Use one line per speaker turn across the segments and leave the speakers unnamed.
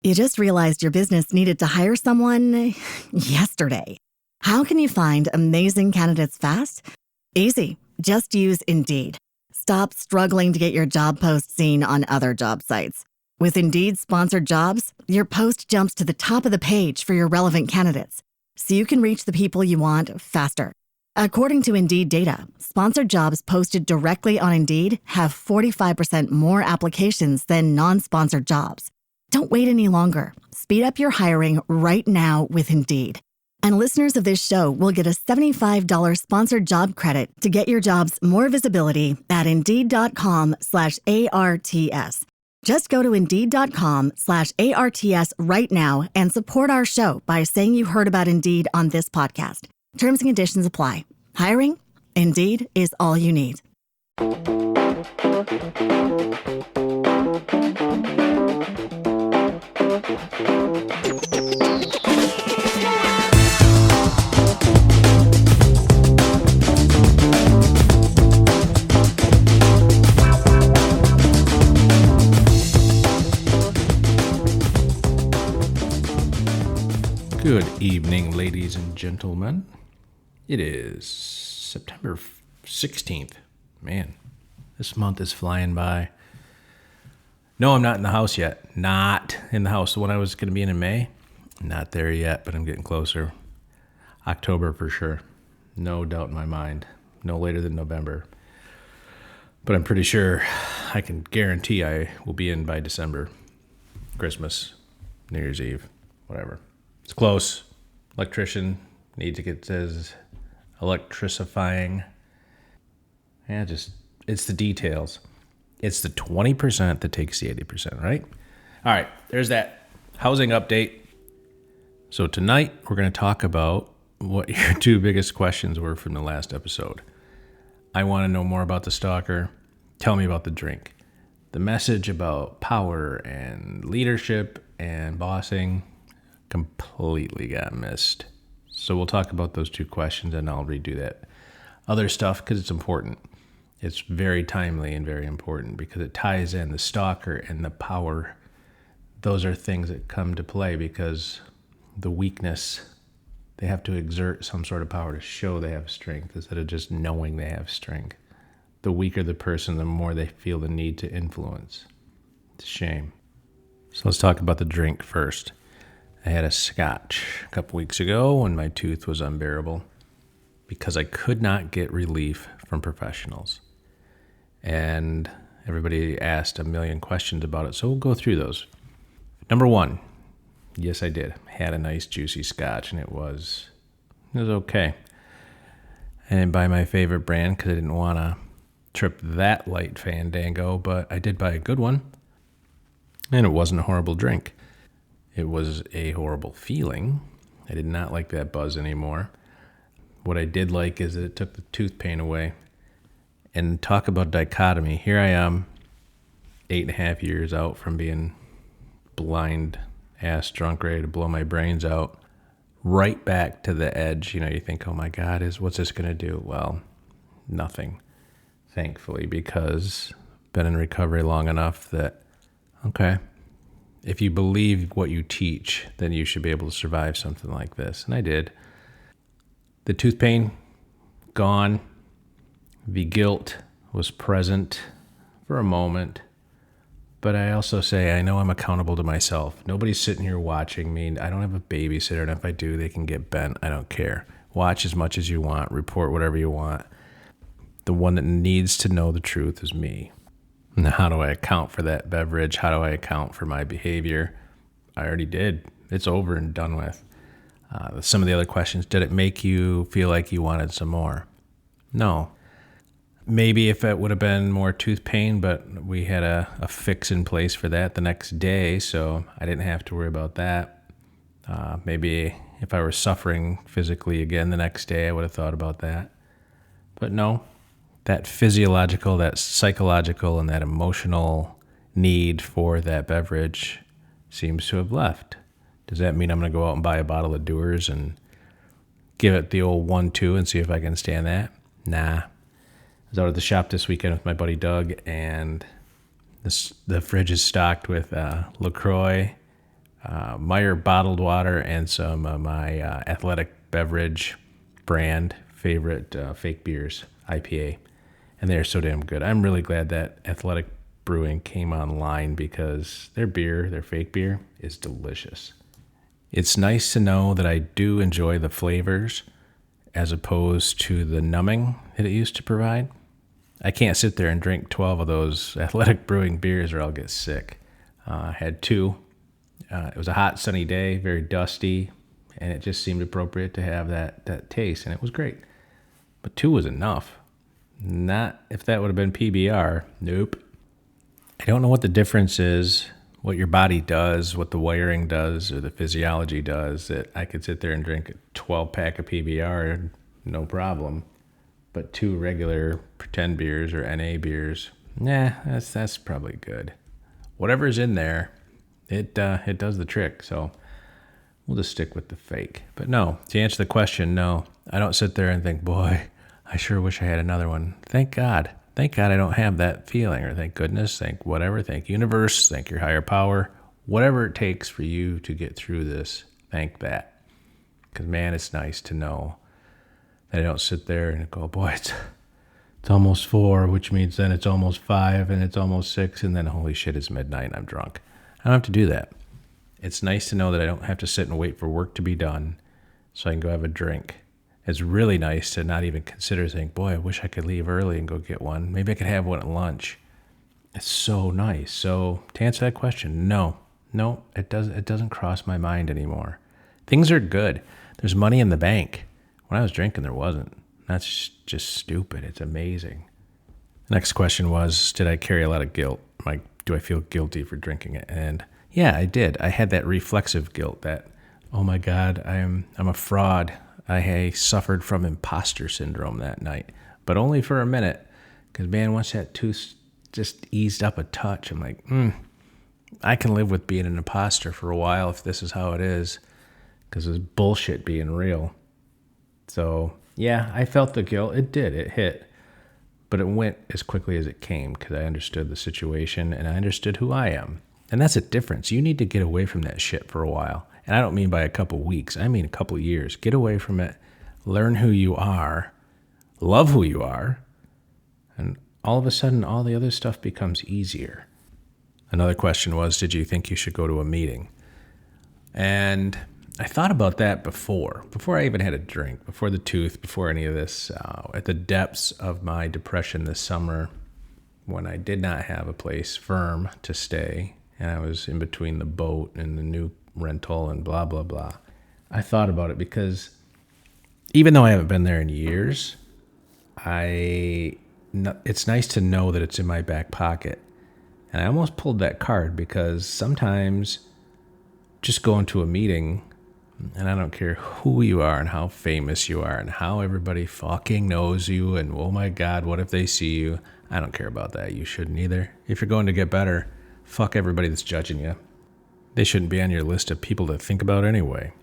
You just realized your business needed to hire someone yesterday. How can you find amazing candidates fast? Easy. Just use Indeed. Stop struggling to get your job post seen on other job sites. With Indeed sponsored jobs, your post jumps to the top of the page for your relevant candidates, so you can reach the people you want faster. According to Indeed data, sponsored jobs posted directly on Indeed have 45% more applications than non-sponsored jobs. Don't wait any longer. Speed up your hiring right now with Indeed. And listeners of this show will get a $75 sponsored job credit to get your jobs more visibility at Indeed.com/ARTS. Just go to Indeed.com/ARTS right now and support our show by saying you heard about Indeed on this podcast. Terms and conditions apply. Hiring? Indeed is all you need.
Good evening, ladies and gentlemen. It is September 16th. Man, this month is flying by. No, I'm not in the house yet. Not in the house. The one I was going to be in May, not there yet, but I'm getting closer. October for sure. No doubt in my mind. No later than November. But I'm pretty sure I can guarantee I will be in by December. Christmas, New Year's Eve, whatever. It's close. Electrician need to get his electricifying. Yeah, it's the details. It's the 20% that takes the 80%, right? All right, there's that housing update. So tonight we're going to talk about what your two biggest questions were from the last episode. I want to know more about the Stalker. Tell me about the drink. The message about power and leadership and bossing completely got missed. So we'll talk about those two questions and I'll redo that other stuff because it's important. It's very timely and very important because it ties in the Stalker and the power. Those are things that come to play because the weakness, they have to exert some sort of power to show they have strength instead of just knowing they have strength. The weaker the person, the more they feel the need to influence. It's a shame. So let's talk about the drink first. I had a scotch a couple weeks ago when my tooth was unbearable because I could not get relief from professionals. And everybody asked a million questions about it, so we'll go through those. Number one, yes, I did. Had a nice juicy scotch, and it was okay. I didn't buy my favorite brand because I didn't want to trip that light fandango, but I did buy a good one, and it wasn't a horrible drink. It was a horrible feeling. I did not like that buzz anymore. What I did like is that it took the tooth pain away. And talk about dichotomy. Here I am, 8.5 years out from being blind, ass drunk, ready to blow my brains out. Right back to the edge. You think, oh my God, what's this going to do? Well, nothing, thankfully, because I've been in recovery long enough that, okay, if you believe what you teach, then you should be able to survive something like this. And I did. The tooth pain, gone. The guilt was present for a moment. But I also say, I know I'm accountable to myself. Nobody's sitting here watching me. I don't have a babysitter. And if I do, they can get bent. I don't care. Watch as much as you want. Report whatever you want. The one that needs to know the truth is me. Now, how do I account for that beverage? How do I account for my behavior? I already did. It's over and done with. Some of the other questions, did it make you feel like you wanted some more? No. Maybe if it would have been more tooth pain, but we had a fix in place for that the next day, so I didn't have to worry about that. Maybe if I were suffering physically again the next day, I would have thought about that. But no. That physiological, that psychological, and that emotional need for that beverage seems to have left. Does that mean I'm going to go out and buy a bottle of Dewar's and give it the old 1-2 and see if I can stand that? Nah. I was out at the shop this weekend with my buddy Doug, and the fridge is stocked with LaCroix, Meyer bottled water and some of my athletic beverage brand favorite fake beers, IPA. And they're so damn good. I'm really glad that Athletic Brewing came online because their beer, their fake beer, is delicious. It's nice to know that I do enjoy the flavors as opposed to the numbing that it used to provide. I can't sit there and drink 12 of those Athletic Brewing beers or I'll get sick. I had two. It was a hot, sunny day, very dusty, and it just seemed appropriate to have that taste, and it was great. But two was enough. Not if that would have been PBR. Nope. I don't know what the difference is, what your body does, what the wiring does, or the physiology does, that I could sit there and drink a 12-pack of PBR, no problem. But two regular pretend beers or NA beers, that's probably good. Whatever's in there, it does the trick. So we'll just stick with the fake. But no, to answer the question, no, I don't sit there and think, boy, I sure wish I had another one. Thank God. Thank God I don't have that feeling, or thank goodness, thank whatever, thank universe, thank your higher power, whatever it takes for you to get through this, thank that. Because, man, it's nice to know that I don't sit there and go, boy, it's almost 4, which means then it's almost 5, and it's almost 6, and then holy shit, it's midnight and I'm drunk. I don't have to do that. It's nice to know that I don't have to sit and wait for work to be done so I can go have a drink. It's really nice to not even consider saying, boy, I wish I could leave early and go get one. Maybe I could have one at lunch. It's so nice. So to answer that question, no, it doesn't cross my mind anymore. Things are good. There's money in the bank. When I was drinking, there wasn't. That's just stupid. It's amazing. Next question was, did I carry a lot of guilt? Like, do I feel guilty for drinking it? And yeah, I did. I had that reflexive guilt that, oh my God, I'm a fraud. I suffered from imposter syndrome that night, but only for a minute. Because, man, once that tooth just eased up a touch, I'm like, I can live with being an imposter for a while if this is how it is. Because it's bullshit being real. So, yeah, I felt the guilt. It did. It hit. But it went as quickly as it came because I understood the situation and I understood who I am. And that's a difference. You need to get away from that shit for a while. And I don't mean by a couple weeks. I mean a couple years. Get away from it. Learn who you are. Love who you are. And all of a sudden, all the other stuff becomes easier. Another question was, did you think you should go to a meeting? And I thought about that before I even had a drink, before the tooth, before any of this, at the depths of my depression this summer, when I did not have a place firm to stay, and I was in between the boat and the new rental and blah, blah, blah. I thought about it because even though I haven't been there in years, it's nice to know that it's in my back pocket. And I almost pulled that card because sometimes just going to a meeting, and I don't care who you are and how famous you are and how everybody fucking knows you and oh my God, what if they see you? I don't care about that. You shouldn't either. If you're going to get better, fuck everybody that's judging you. They shouldn't be on your list of people to think about anyway.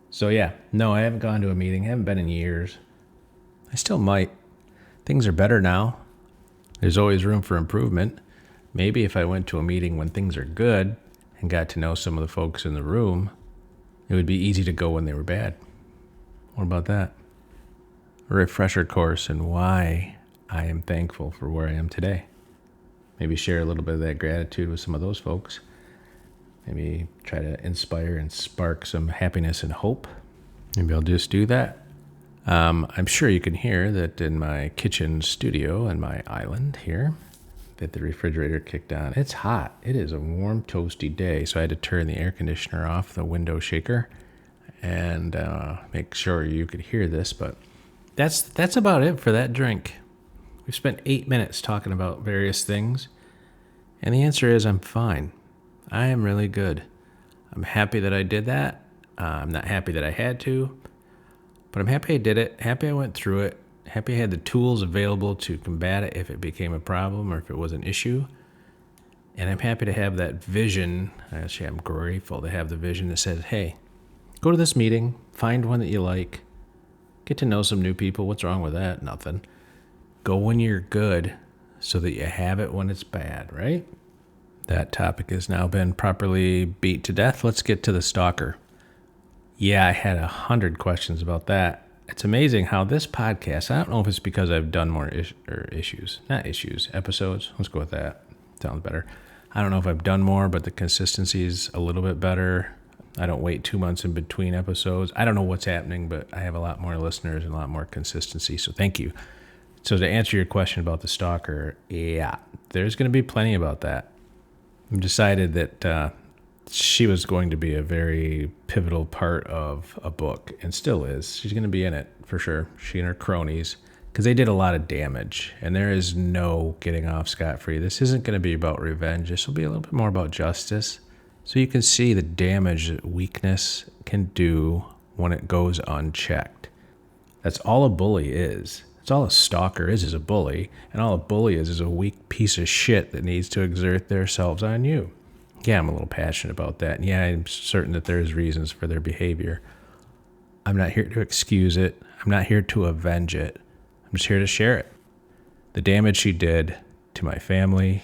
So yeah, no, I haven't gone to a meeting. I haven't been in years. I still might. Things are better now. There's always room for improvement. Maybe if I went to a meeting when things are good and got to know some of the folks in the room, it would be easy to go when they were bad. What about that? A refresher course in why I am thankful for where I am today. Maybe share a little bit of that gratitude with some of those folks. Maybe try to inspire and spark some happiness and hope. Maybe I'll just do that. I'm sure you can hear that in my kitchen studio and my island here, that the refrigerator kicked on. It's hot. It is a warm, toasty day, so I had to turn the air conditioner off, the window shaker, and make sure you could hear this. But that's about it for that drink. We've spent 8 minutes talking about various things, and the answer is I'm fine. I am really good. I'm happy that I did that. I'm not happy that I had to, but I'm happy I did it, happy I went through it, happy I had the tools available to combat it if it became a problem or if it was an issue. And I'm happy to have that vision. Actually, I'm grateful to have the vision that says, hey, go to this meeting, find one that you like, get to know some new people. What's wrong with that? Nothing. Go when you're good so that you have it when it's bad, right? That topic has now been properly beat to death. Let's get to the stalker. Yeah, I had 100 questions about that. It's amazing how this podcast, I don't know if it's because I've done more episodes. Let's go with that. Sounds better. I don't know if I've done more, but the consistency is a little bit better. I don't wait 2 months in between episodes. I don't know what's happening, but I have a lot more listeners and a lot more consistency. So thank you. So to answer your question about the stalker, yeah, there's going to be plenty about that. I've decided that she was going to be a very pivotal part of a book, and still is. She's going to be in it for sure. She and her cronies, because they did a lot of damage, and there is no getting off scot-free. This isn't going to be about revenge. This will be a little bit more about justice. So you can see the damage that weakness can do when it goes unchecked. That's all a bully is. That's all a stalker is a bully. And all a bully is a weak piece of shit that needs to exert themselves on you. Yeah, I'm a little passionate about that. And yeah, I'm certain that there's reasons for their behavior. I'm not here to excuse it. I'm not here to avenge it. I'm just here to share it. The damage she did to my family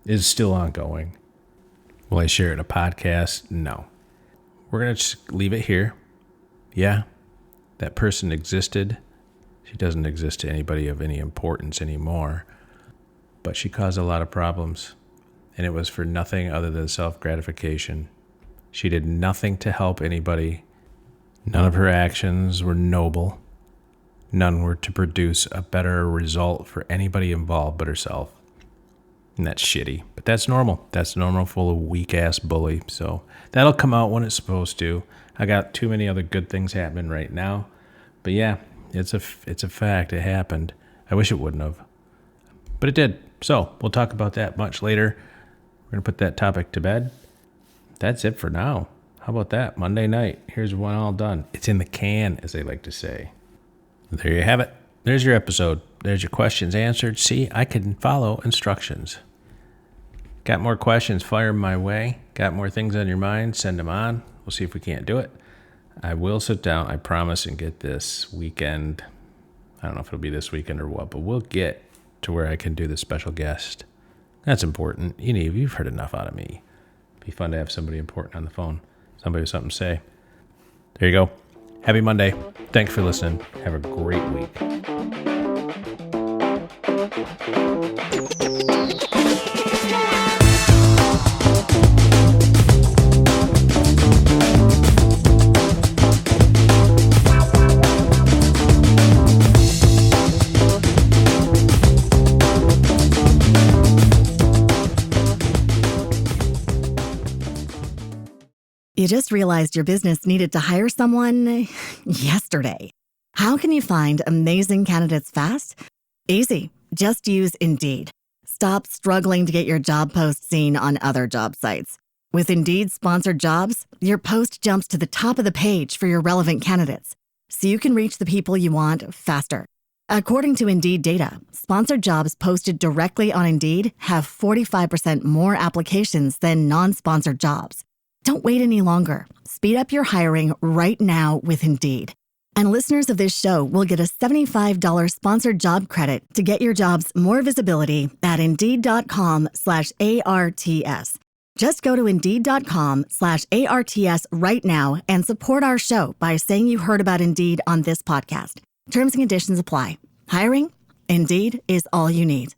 is still ongoing. Will I share it in a podcast? No. We're going to just leave it here. Yeah, that person existed. She doesn't exist to anybody of any importance anymore. But she caused a lot of problems. And it was for nothing other than self-gratification. She did nothing to help anybody. None of her actions were noble. None were to produce a better result for anybody involved but herself. And that's shitty. But that's normal. That's normal for a weak-ass bully. So that'll come out when it's supposed to. I got too many other good things happening right now. But yeah, it's a fact. It happened. I wish it wouldn't have. But it did. So we'll talk about that much later. We're going to put that topic to bed. That's it for now. How about that? Monday night. Here's one all done. It's in the can, as they like to say. There you have it. There's your episode. There's your questions answered. See, I can follow instructions. Got more questions? Fire them my way. Got more things on your mind? Send them on. We'll see if we can't do it. I will sit down, I promise, and get this weekend. I don't know if it'll be this weekend or what, but we'll get to where I can do the special guest. That's important. You've heard enough out of me. It'd be fun to have somebody important on the phone. Somebody with something to say. There you go. Happy Monday. Thanks for listening. Have a great week.
You just realized your business needed to hire someone yesterday. How can you find amazing candidates fast? Easy. Just use Indeed. Stop struggling to get your job post seen on other job sites. With Indeed sponsored jobs, your post jumps to the top of the page for your relevant candidates, so you can reach the people you want faster. According to Indeed data, sponsored jobs posted directly on Indeed have 45% more applications than non-sponsored jobs. Don't wait any longer. Speed up your hiring right now with Indeed. And listeners of this show will get a $75 sponsored job credit to get your jobs more visibility at Indeed.com/ARTS. Just go to Indeed.com/ARTS right now and support our show by saying you heard about Indeed on this podcast. Terms and conditions apply. Hiring? Indeed is all you need.